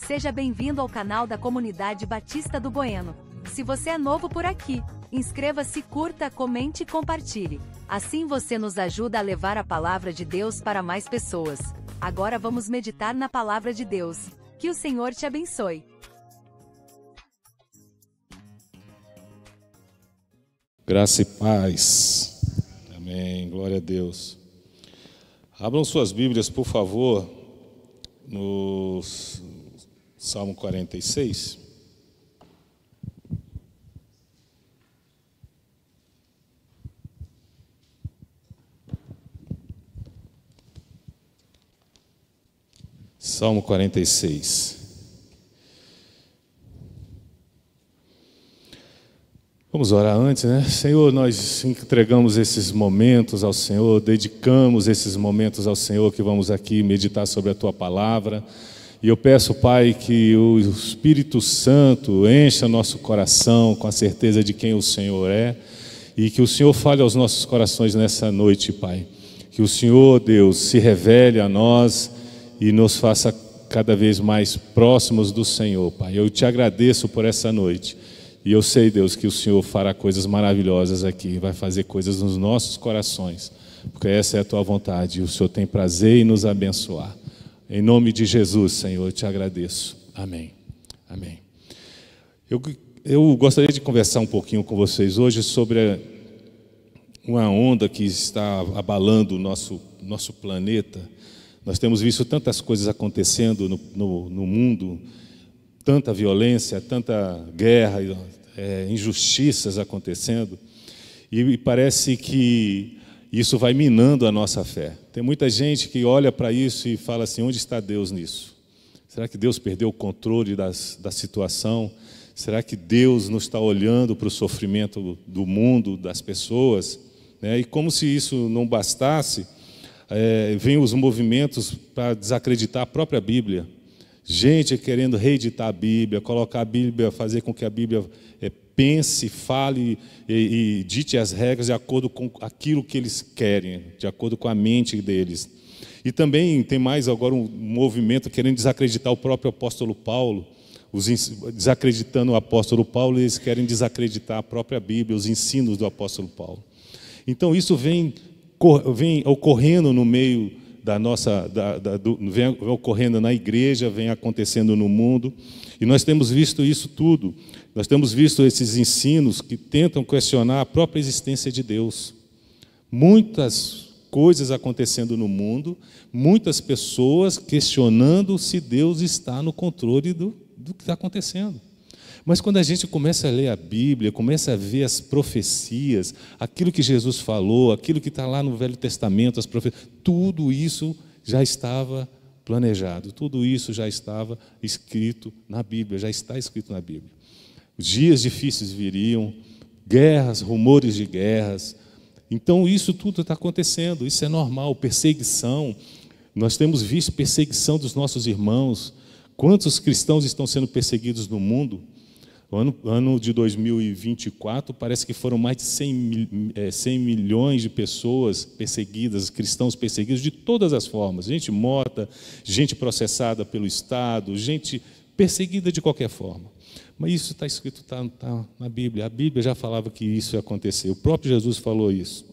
Seja bem-vindo ao canal da Comunidade Batista do Bueno. Se você é novo por aqui, inscreva-se, curta, comente e compartilhe. Assim você nos ajuda a levar a palavra de Deus para mais pessoas. Agora vamos meditar na palavra de Deus. Que o Senhor te abençoe. Graça e paz. Amém. Glória a Deus. Abram suas Bíblias, por favor, no Salmo 46. Salmo 46. Vamos orar antes, né? Senhor, nós entregamos esses momentos ao Senhor, dedicamos esses momentos ao Senhor que vamos aqui meditar sobre a Tua Palavra. E eu peço, Pai, que o Espírito Santo encha nosso coração com a certeza de quem o Senhor é e que o Senhor fale aos nossos corações nessa noite, Pai. Que o Senhor, Deus, se revele a nós e nos faça cada vez mais próximos do Senhor, Pai. Eu te agradeço por essa noite. E eu sei, Deus, que o Senhor fará coisas maravilhosas aqui, vai fazer coisas nos nossos corações, porque essa é a Tua vontade, e o Senhor tem prazer em nos abençoar. Em nome de Jesus, Senhor, eu te agradeço. Amém. Amém. Eu gostaria de conversar um pouquinho com vocês hoje sobre uma onda que está abalando o nosso planeta. Nós temos visto tantas coisas acontecendo no mundo, tanta violência, tanta guerra, injustiças acontecendo, e parece que isso vai minando a nossa fé. Tem muita gente que olha para isso e fala assim: onde está Deus nisso? Será que Deus perdeu o controle da situação? Será que Deus não está olhando para o sofrimento do mundo, das pessoas? E como se isso não bastasse, vem os movimentos para desacreditar a própria Bíblia. Gente querendo reeditar a Bíblia, colocar a Bíblia, fazer com que a Bíblia pense, fale e dite as regras de acordo com aquilo que eles querem, de acordo com a mente deles. E também tem mais agora um movimento querendo desacreditar o próprio apóstolo Paulo. Desacreditando o apóstolo Paulo, eles querem desacreditar a própria Bíblia, os ensinos do apóstolo Paulo. Então isso vem ocorrendo no meio vem ocorrendo na igreja, vem acontecendo no mundo, e nós temos visto isso tudo. Nós temos visto esses ensinos que tentam questionar a própria existência de Deus. Muitas coisas acontecendo no mundo, muitas pessoas questionando se Deus está no controle do que está acontecendo. Mas quando a gente começa a ler a Bíblia, começa a ver as profecias, aquilo que Jesus falou, aquilo que está lá no Velho Testamento, as profecias, tudo isso já estava planejado, tudo isso já estava escrito na Bíblia, já está escrito na Bíblia. Os dias difíceis viriam, guerras, rumores de guerras. Então isso tudo está acontecendo, isso é normal, perseguição. Nós temos visto perseguição dos nossos irmãos. Quantos cristãos estão sendo perseguidos no mundo? O ano de 2024, parece que foram mais de 100 milhões de pessoas perseguidas, cristãos perseguidos de todas as formas. Gente morta, gente processada pelo Estado, gente perseguida de qualquer forma. Mas isso está escrito, está na Bíblia. A Bíblia já falava que isso ia acontecer. O próprio Jesus falou isso.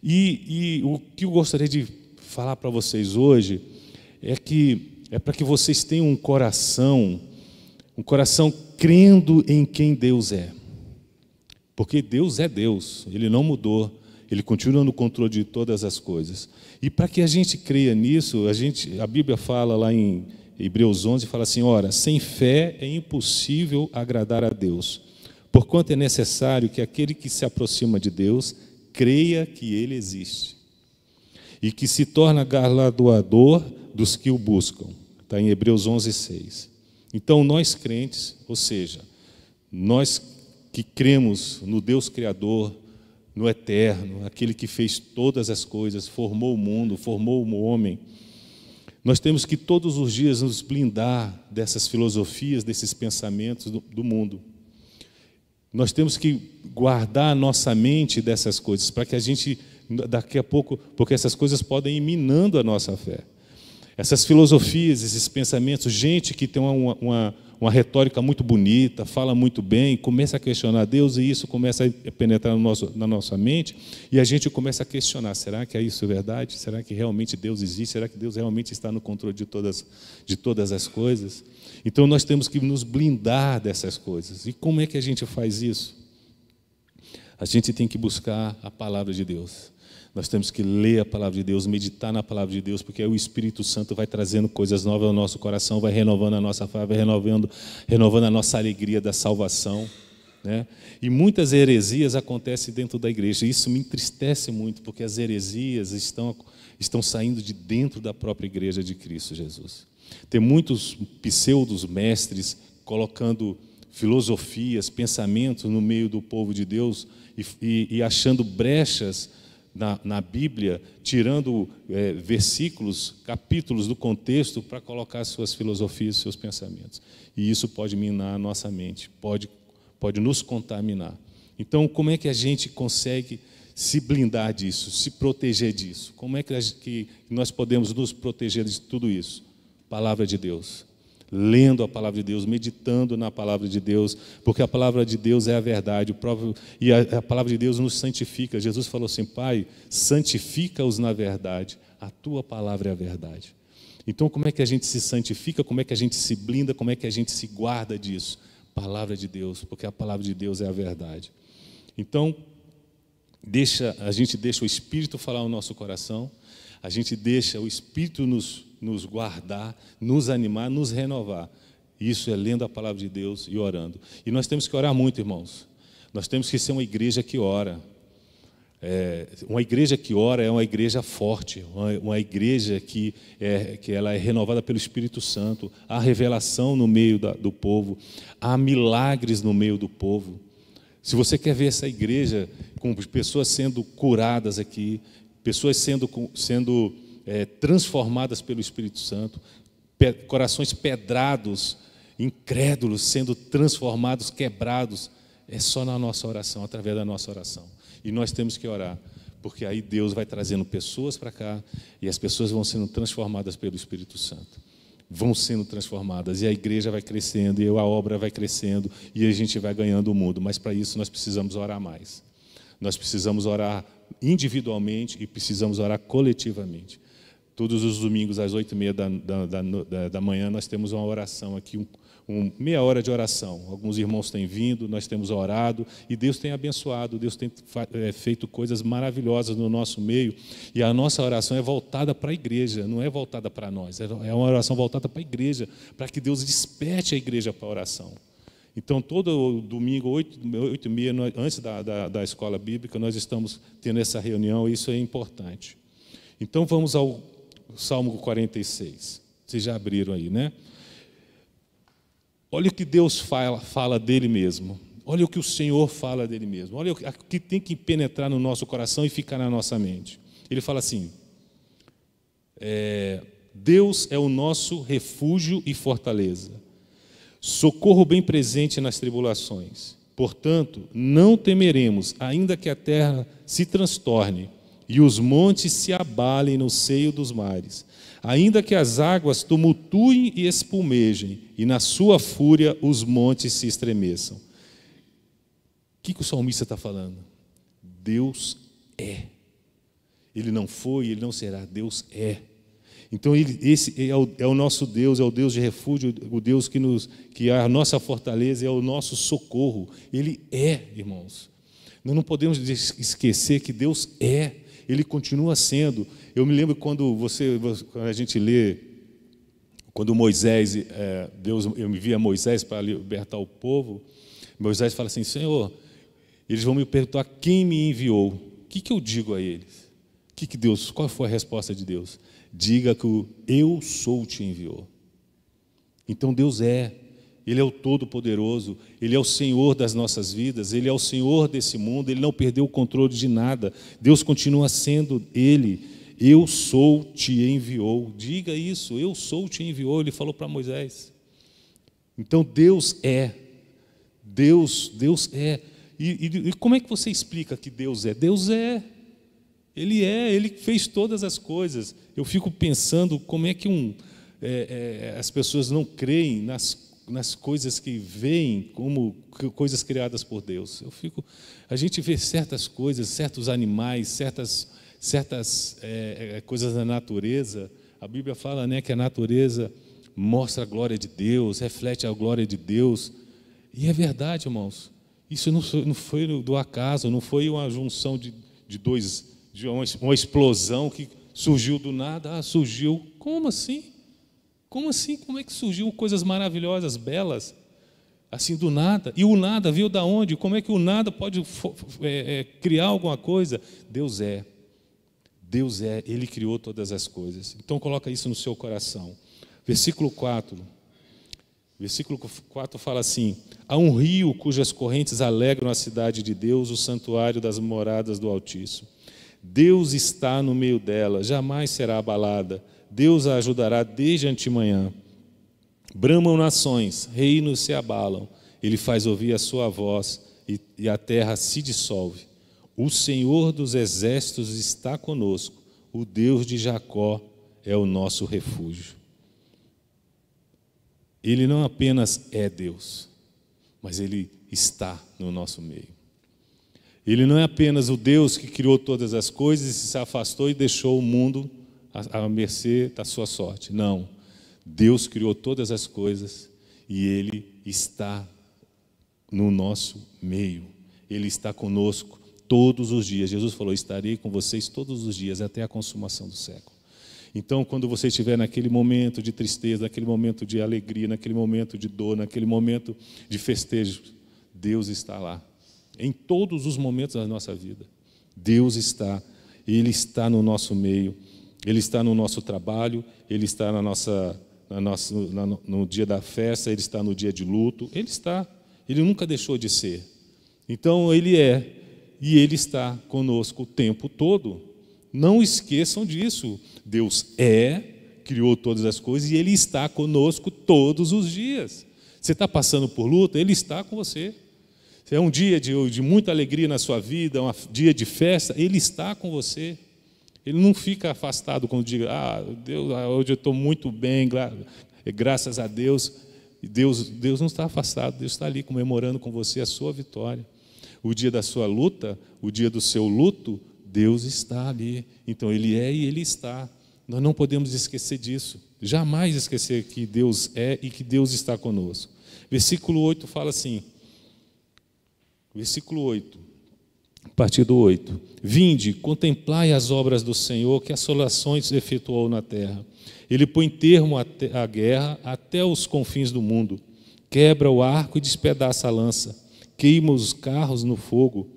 E o que eu gostaria de falar para vocês hoje é para que vocês tenham um coração crendo em quem Deus é. Porque Deus é Deus, Ele não mudou, Ele continua no controle de todas as coisas. E para que a gente creia nisso, a Bíblia fala lá em Hebreus 11, fala assim: ora, sem fé é impossível agradar a Deus, porquanto é necessário que aquele que se aproxima de Deus creia que Ele existe e que se torna galardoador dos que o buscam. Está em Hebreus 11, 6. Então, nós crentes, ou seja, nós que cremos no Deus Criador, no Eterno, aquele que fez todas as coisas, formou o mundo, formou o homem, nós temos que todos os dias nos blindar dessas filosofias, desses pensamentos do mundo. Nós temos que guardar a nossa mente dessas coisas, para que a gente, daqui a pouco, porque essas coisas podem ir minando a nossa fé. Essas filosofias, esses pensamentos, gente que tem uma retórica muito bonita, fala muito bem, começa a questionar Deus e isso começa a penetrar na nossa mente e a gente começa a questionar, será que é isso verdade? Será que realmente Deus existe? Será que Deus realmente está no controle de todas as coisas? Então nós temos que nos blindar dessas coisas. E como é que a gente faz isso? A gente tem que buscar a palavra de Deus. Nós temos que ler a palavra de Deus, meditar na palavra de Deus, porque aí o Espírito Santo vai trazendo coisas novas ao nosso coração, vai renovando a nossa fé, vai renovando a nossa alegria da salvação, né? E muitas heresias acontecem dentro da igreja. Isso me entristece muito, porque as heresias estão saindo de dentro da própria igreja de Cristo Jesus. Tem muitos pseudos mestres colocando filosofias, pensamentos no meio do povo de Deus e achando brechas na Bíblia, tirando versículos, capítulos do contexto para colocar suas filosofias, seus pensamentos. E isso pode minar a nossa mente, pode nos contaminar. Então, como é que a gente consegue se blindar disso, se proteger disso? Como é que nós podemos nos proteger de tudo isso? Palavra de Deus. Lendo a palavra de Deus, meditando na palavra de Deus, porque a palavra de Deus é a verdade, e a palavra de Deus nos santifica. Jesus falou assim: Pai, santifica-os na verdade, a tua palavra é a verdade. Então, como é que a gente se santifica, como é que a gente se blinda, como é que a gente se guarda disso? Palavra de Deus, porque a palavra de Deus é a verdade. Então, a gente deixa o Espírito falar no nosso coração, a gente deixa o Espírito nos guardar, nos animar, nos renovar. Isso é lendo a palavra de Deus e orando. E nós temos que orar muito, irmãos. Nós temos que ser uma igreja que ora. Uma igreja que ora é uma igreja forte, uma igreja que ela é renovada pelo Espírito Santo. Há revelação no meio do povo, há milagres no meio do povo. Se você quer ver essa igreja com pessoas sendo curadas aqui, pessoas sendo transformadas pelo Espírito Santo, corações pedrados, incrédulos, sendo transformados, quebrados, é só na nossa oração, através da nossa oração. E nós temos que orar, porque aí Deus vai trazendo pessoas para cá, e as pessoas vão sendo transformadas pelo Espírito Santo. Vão sendo transformadas, e a igreja vai crescendo, e a obra vai crescendo, e a gente vai ganhando o mundo. Mas para isso nós precisamos orar mais. Nós precisamos orar individualmente e precisamos orar coletivamente. Todos os domingos, às 8h30 da manhã, nós temos uma oração aqui, meia hora de oração. Alguns irmãos têm vindo, nós temos orado, e Deus tem abençoado, Deus tem feito coisas maravilhosas no nosso meio, e a nossa oração é voltada para a igreja, não é voltada para nós, é uma oração voltada para a igreja, para que Deus desperte a igreja para a oração. Então, todo domingo, 8h30, antes da escola bíblica, nós estamos tendo essa reunião, e isso é importante. Então, vamos ao Salmo 46. Vocês já abriram aí, né? Olha o que Deus fala dele mesmo. Olha o que o Senhor fala dele mesmo. Olha o que tem que penetrar no nosso coração e ficar na nossa mente. Ele fala assim: Deus é o nosso refúgio e fortaleza, socorro bem presente nas tribulações. Portanto, não temeremos, ainda que a terra se transtorne e os montes se abalem no seio dos mares, ainda que as águas tumultuem e espumejem, e na sua fúria os montes se estremeçam. O que o salmista está falando? Deus é. Ele não foi, ele não será, Deus é. Então, esse é o nosso Deus, é o Deus de refúgio, o Deus que é a nossa fortaleza, é o nosso socorro. Ele é, irmãos. Nós não podemos esquecer que Deus é. Ele continua sendo. Eu me lembro quando a gente lê, quando Moisés, Deus envia Moisés para libertar o povo, Moisés fala assim: Senhor, eles vão me perguntar quem me enviou. O que eu digo a eles? Qual foi a resposta de Deus? Diga que o eu sou te enviou. Então Deus é. Ele é o Todo-Poderoso, Ele é o Senhor das nossas vidas, Ele é o Senhor desse mundo, Ele não perdeu o controle de nada. Deus continua sendo Ele. Eu sou te enviou. Diga isso, eu sou te enviou. Ele falou para Moisés. Então Deus é. Deus é. E como é que você explica que Deus é? Deus é. Ele fez todas as coisas. Eu fico pensando como é que as pessoas não creem nas coisas que veem como coisas criadas por Deus. A gente vê certas coisas, certos animais, certas coisas da natureza. A Bíblia fala, né, que a natureza mostra a glória de Deus, reflete a glória de Deus. E é verdade, irmãos. Isso não foi do acaso, não foi uma junção de uma explosão que surgiu do nada. Surgiu. Como assim? Como assim? Como é que surgiu coisas maravilhosas, belas, assim do nada? E o nada veio da onde? Como é que o nada pode criar alguma coisa? Deus é, Ele criou todas as coisas. Então coloca isso no seu coração. Versículo 4 fala assim: há um rio cujas correntes alegram a cidade de Deus, o santuário das moradas do Altíssimo. Deus está no meio dela, jamais será abalada. Deus a ajudará desde antemanhã. Bramam nações, reinos se abalam. Ele faz ouvir a sua voz e a terra se dissolve. O Senhor dos exércitos está conosco. O Deus de Jacó é o nosso refúgio. Ele não apenas é Deus, mas Ele está no nosso meio. Ele não é apenas o Deus que criou todas as coisas e se afastou e deixou o mundo à mercê da sua sorte. Não. Deus criou todas as coisas e Ele está no nosso meio. Ele está conosco todos os dias. Jesus falou: estarei com vocês todos os dias até a consumação do século. Então, quando você estiver naquele momento de tristeza, naquele momento de alegria, naquele momento de dor, naquele momento de festejo, Deus está lá. Em todos os momentos da nossa vida, Deus está. Ele está no nosso meio. Ele está no nosso trabalho, Ele está no dia da festa, Ele está no dia de luto, Ele está, Ele nunca deixou de ser. Então Ele é, e Ele está conosco o tempo todo. Não esqueçam disso. Deus criou todas as coisas e Ele está conosco todos os dias. Você está passando por luta, Ele está com você. Se é um dia de muita alegria na sua vida, um dia de festa, Ele está com você. Ele não fica afastado quando diga: Deus, hoje eu estou muito bem, graças a Deus. Deus não está afastado, Deus está ali comemorando com você a sua vitória. O dia da sua luta, o dia do seu luto, Deus está ali. Então Ele é e Ele está. Nós não podemos esquecer disso. Jamais esquecer que Deus é e que Deus está conosco. Versículo 8 fala assim. Versículo 8. A partir do 8. Vinde, contemplai as obras do Senhor, que assolações efetuou na terra. Ele põe termo à guerra até os confins do mundo. Quebra o arco e despedaça a lança. Queima os carros no fogo.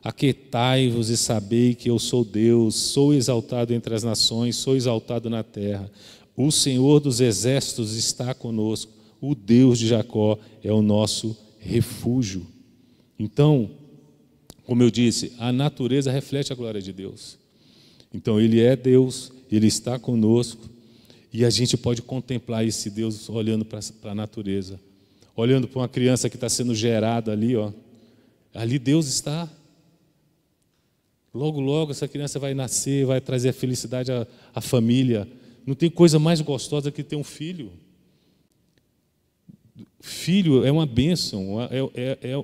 Aquietai-vos e sabei que eu sou Deus, sou exaltado entre as nações, sou exaltado na terra. O Senhor dos exércitos está conosco. O Deus de Jacó é o nosso refúgio. Então, como eu disse, a natureza reflete a glória de Deus. Então, Ele é Deus, Ele está conosco, e a gente pode contemplar esse Deus olhando para a natureza, olhando para uma criança que está sendo gerada ali, ali Deus está. Logo, logo, essa criança vai nascer, vai trazer a felicidade à família. Não tem coisa mais gostosa que ter um filho. Filho é uma bênção,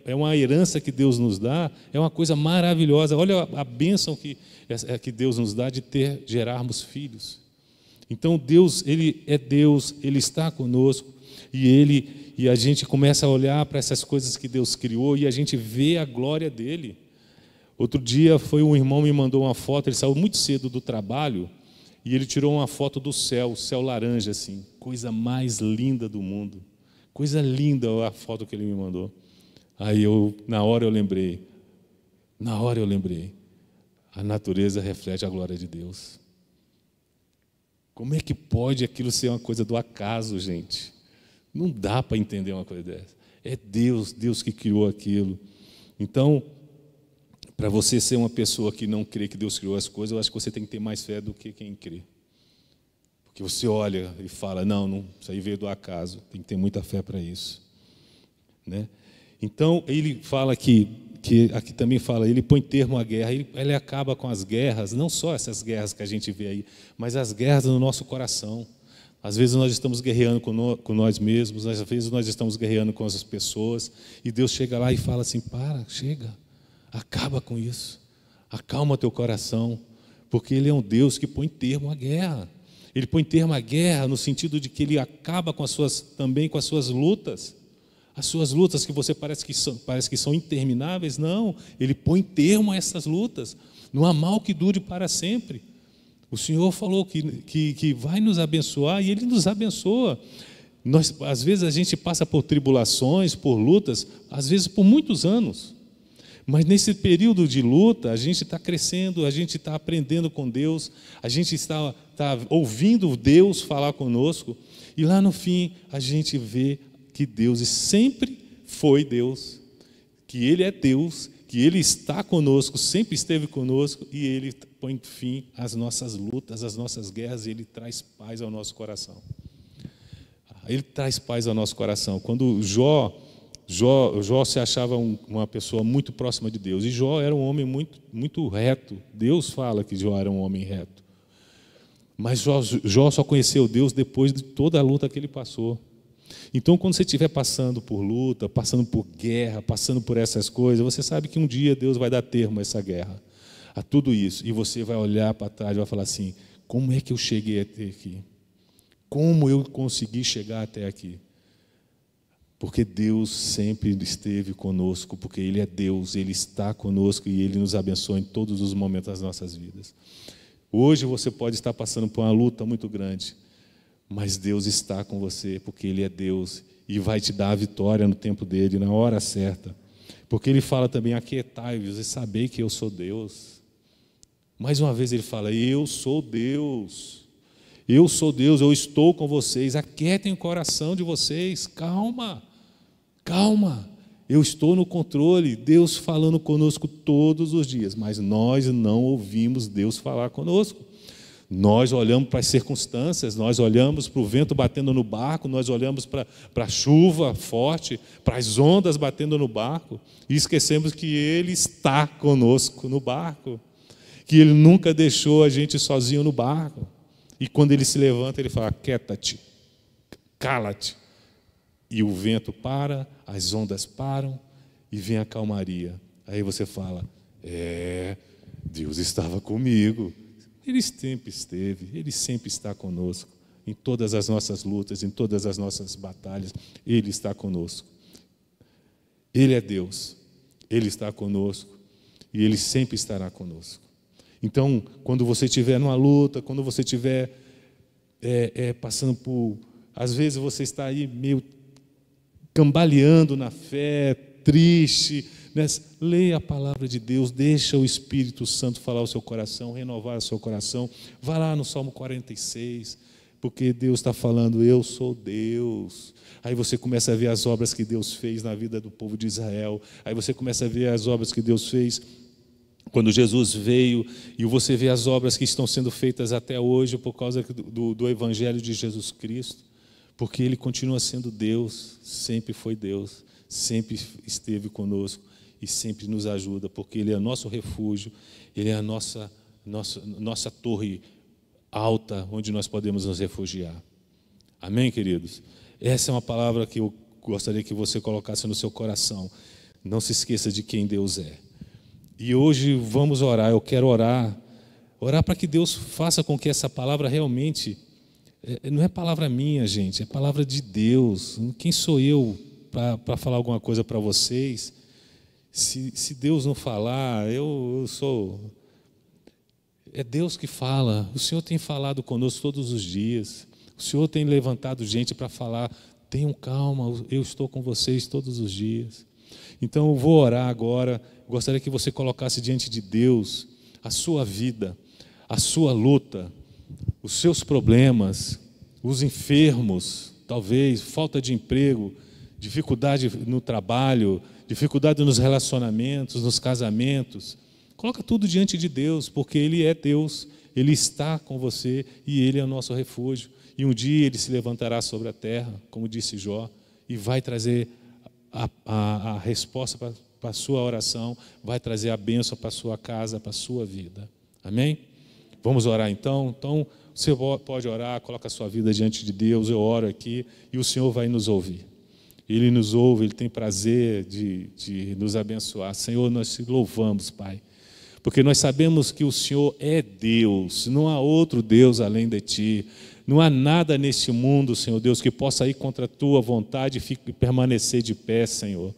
é uma herança que Deus nos dá, é uma coisa maravilhosa. Olha a bênção que Deus nos dá de gerarmos filhos. Então Deus, Ele é Deus, Ele está conosco, e a gente começa a olhar para essas coisas que Deus criou e a gente vê a glória dEle. Outro dia um irmão me mandou uma foto, ele saiu muito cedo do trabalho e ele tirou uma foto do céu, laranja assim, coisa mais linda do mundo. Coisa linda a foto que ele me mandou. Aí na hora eu lembrei, a natureza reflete a glória de Deus. Como é que pode aquilo ser uma coisa do acaso, gente? Não dá para entender uma coisa dessa. É Deus que criou aquilo. Então, para você ser uma pessoa que não crê que Deus criou as coisas, eu acho que você tem que ter mais fé do que quem crê. Porque você olha e fala: não, isso aí veio do acaso. Tem que ter muita fé para isso, né? Então, ele fala que que aqui também fala, ele põe termo à guerra, ele acaba com as guerras, não só essas guerras que a gente vê aí, mas as guerras no nosso coração. Às vezes nós estamos guerreando com nós mesmos, às vezes nós estamos guerreando com as pessoas, e Deus chega lá e fala assim, chega, acaba com isso, acalma teu coração, porque Ele é um Deus que põe termo à guerra. Ele põe termo à guerra no sentido de que Ele acaba também com as suas lutas. As suas lutas que você parece que são intermináveis, não. Ele põe termo a essas lutas. Não há mal que dure para sempre. O Senhor falou que vai nos abençoar e Ele nos abençoa. Às vezes a gente passa por tribulações, por lutas, às vezes por muitos anos. Mas nesse período de luta, a gente está crescendo, a gente está aprendendo com Deus, a gente está ouvindo Deus falar conosco, e lá no fim a gente vê que Deus sempre foi Deus, que Ele é Deus, que Ele está conosco, sempre esteve conosco, e Ele põe fim às nossas lutas, às nossas guerras, e Ele traz paz ao nosso coração. Ele traz paz ao nosso coração. Quando Jó se achava uma pessoa muito próxima de Deus, e Jó era um homem muito reto. Deus fala que Jó era um homem reto. Mas Jó só conheceu Deus depois de toda a luta que ele passou. Então, quando você estiver passando por luta, passando por guerra, passando por essas coisas, você sabe que um dia Deus vai dar termo a essa guerra, a tudo isso. E você vai olhar para trás e vai falar assim, como é que eu cheguei até aqui? Como eu consegui chegar até aqui? Porque Deus sempre esteve conosco, porque Ele é Deus, Ele está conosco e Ele nos abençoa em todos os momentos das nossas vidas. Hoje você pode estar passando por uma luta muito grande, mas Deus está com você, porque Ele é Deus e vai te dar a vitória no tempo dEle, na hora certa. Porque Ele fala também, aquietai-vos e sabei que eu sou Deus. Mais uma vez Ele fala, eu sou Deus. Eu sou Deus, eu estou com vocês, aquietem o coração de vocês, calma, eu estou no controle, Deus falando conosco todos os dias, mas nós não ouvimos Deus falar conosco. Nós olhamos para as circunstâncias, nós olhamos para o vento batendo no barco, nós olhamos para a chuva forte, para as ondas batendo no barco, e esquecemos que Ele está conosco no barco, que Ele nunca deixou a gente sozinho no barco. E quando Ele se levanta, Ele fala, quieta-te, cala-te. E o vento para, as ondas param e vem a calmaria. Aí você fala, Deus estava comigo. Ele sempre esteve, Ele sempre está conosco. Em todas as nossas lutas, em todas as nossas batalhas, Ele está conosco. Ele é Deus, Ele está conosco e Ele sempre estará conosco. Então, quando você estiver numa luta, quando você estiver passando por... Às vezes você está aí meio cambaleando na fé, triste, né? Leia a palavra de Deus, deixa o Espírito Santo falar ao seu coração, renovar o seu coração. Vá lá no Salmo 46, porque Deus está falando, eu sou Deus. Aí você começa a ver as obras que Deus fez na vida do povo de Israel. Aí você começa a ver as obras que Deus fez quando Jesus veio, e você vê as obras que estão sendo feitas até hoje por causa do Evangelho de Jesus Cristo, porque Ele continua sendo Deus, sempre foi Deus, sempre esteve conosco e sempre nos ajuda, porque Ele é nosso refúgio, Ele é a nossa torre alta, onde nós podemos nos refugiar. Amém, queridos? Essa é uma palavra que eu gostaria que você colocasse no seu coração. Não se esqueça de quem Deus é. E hoje vamos orar, eu quero orar para que Deus faça com que essa palavra realmente, não é palavra minha, gente, é palavra de Deus. Quem sou eu para falar alguma coisa para vocês? Se Deus não falar, eu sou... É Deus que fala. O Senhor tem falado conosco todos os dias. O Senhor tem levantado gente para falar, tenham calma, eu estou com vocês todos os dias. Então eu vou orar agora. Gostaria que você colocasse diante de Deus a sua vida, a sua luta, os seus problemas, os enfermos, talvez, falta de emprego, dificuldade no trabalho, dificuldade nos relacionamentos, nos casamentos. Coloca tudo diante de Deus, porque Ele é Deus, Ele está com você e Ele é o nosso refúgio. E um dia Ele se levantará sobre a terra, como disse Jó, e vai trazer a resposta para a sua oração, vai trazer a bênção para a sua casa, para a sua vida. Amém? Vamos orar então? Então, você pode orar, coloca a sua vida diante de Deus, eu oro aqui e o Senhor vai nos ouvir. Ele nos ouve, Ele tem prazer de nos abençoar. Senhor, nós te louvamos, Pai, porque nós sabemos que o Senhor é Deus, não há outro Deus além de Ti. Não há nada neste mundo, Senhor Deus, que possa ir contra a Tua vontade e permanecer de pé, Senhor.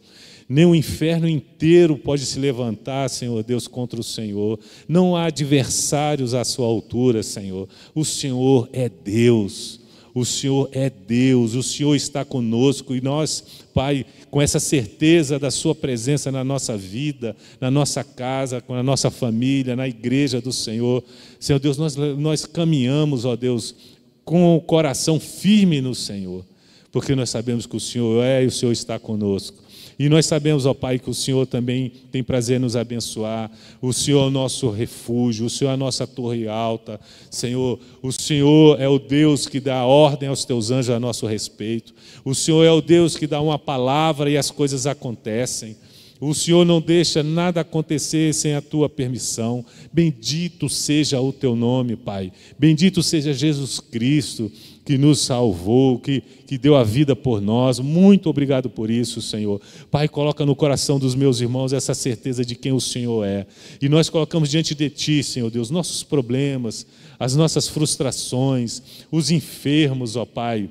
Nem o inferno inteiro pode se levantar, Senhor Deus, contra o Senhor. Não há adversários à sua altura, Senhor. O Senhor é Deus. O Senhor é Deus. O Senhor está conosco. E nós, Pai, com essa certeza da sua presença na nossa vida, na nossa casa, na nossa família, na igreja do Senhor. Senhor Deus, nós caminhamos, ó Deus, com o coração firme no Senhor. Porque nós sabemos que o Senhor é e o Senhor está conosco. E nós sabemos, ó Pai, que o Senhor também tem prazer em nos abençoar. O Senhor é o nosso refúgio, o Senhor é a nossa torre alta. Senhor, o Senhor é o Deus que dá ordem aos teus anjos a nosso respeito. O Senhor é o Deus que dá uma palavra e as coisas acontecem. O Senhor não deixa nada acontecer sem a tua permissão. Bendito seja o teu nome, Pai. Bendito seja Jesus Cristo, que nos salvou, que deu a vida por nós. Muito obrigado por isso, Senhor. Pai, coloca no coração dos meus irmãos essa certeza de quem o Senhor é. E nós colocamos diante de Ti, Senhor Deus, nossos problemas, as nossas frustrações, os enfermos, ó Pai,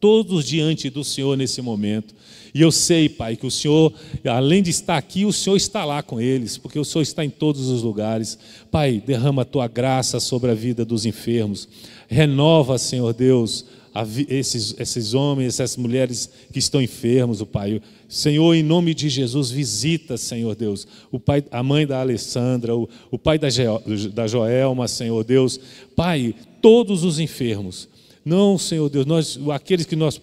todos diante do Senhor nesse momento. E eu sei, Pai, que o Senhor, além de estar aqui, o Senhor está lá com eles, porque o Senhor está em todos os lugares. Pai, derrama a Tua graça sobre a vida dos enfermos. Renova, Senhor Deus, esses homens, essas mulheres que estão enfermos, o Pai. Senhor, em nome de Jesus, visita, Senhor Deus, o pai, a mãe da Alessandra, o pai da Joelma, Senhor Deus. Pai, todos os enfermos. Não, Senhor Deus, aqueles que nós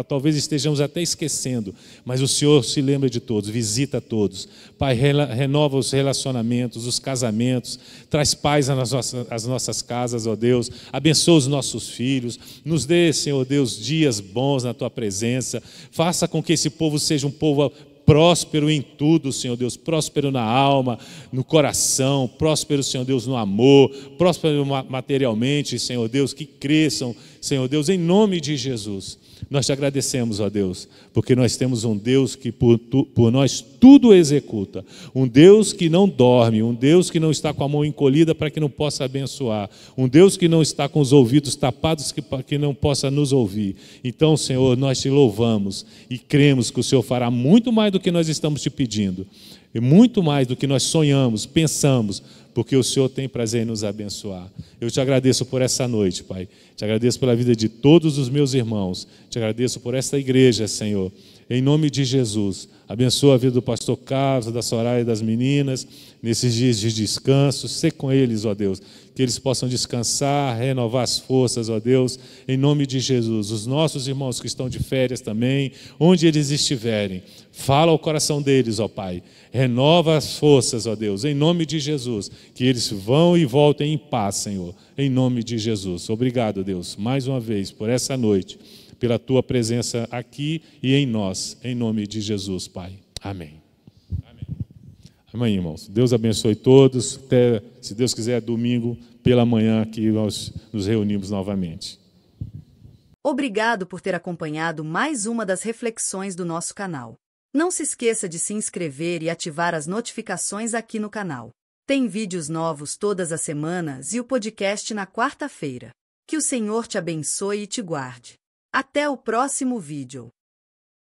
talvez estejamos até esquecendo, mas o Senhor se lembra de todos, visita todos. Pai, renova os relacionamentos, os casamentos, traz paz às nossas casas, ó Deus, abençoa os nossos filhos, nos dê, Senhor Deus, dias bons na Tua presença, faça com que esse povo seja um povo próspero em tudo, Senhor Deus, próspero na alma, no coração, próspero, Senhor Deus, no amor, próspero materialmente, Senhor Deus, que cresçam, Senhor Deus, em nome de Jesus. Nós te agradecemos, ó Deus, porque nós temos um Deus que por nós tudo executa, um Deus que não dorme, um Deus que não está com a mão encolhida para que não possa abençoar, um Deus que não está com os ouvidos tapados para que não possa nos ouvir. Então, Senhor, nós te louvamos e cremos que o Senhor fará muito mais do que nós estamos te pedindo, e muito mais do que nós sonhamos, pensamos, porque o Senhor tem prazer em nos abençoar. Eu te agradeço por essa noite, Pai. Te agradeço pela vida de todos os meus irmãos. Te agradeço por esta igreja, Senhor. Em nome de Jesus, abençoa a vida do pastor Carlos, da Soraya e das meninas, nesses dias de descanso. Sê com eles, ó Deus, que eles possam descansar, renovar as forças, ó Deus, em nome de Jesus. Os nossos irmãos que estão de férias também, onde eles estiverem, fala ao coração deles, ó Pai. Renova as forças, ó Deus, em nome de Jesus, que eles vão e voltem em paz, Senhor, em nome de Jesus. Obrigado, Deus, mais uma vez, por essa noite, pela Tua presença aqui e em nós, em nome de Jesus, Pai. Amém. Amém. Amém, irmãos. Deus abençoe todos. Até, se Deus quiser, domingo, pela manhã, aqui nós nos reunimos novamente. Obrigado por ter acompanhado mais uma das reflexões do nosso canal. Não se esqueça de se inscrever e ativar as notificações aqui no canal. Tem vídeos novos todas as semanas e o podcast na quarta-feira. Que o Senhor te abençoe e te guarde. Até o próximo vídeo.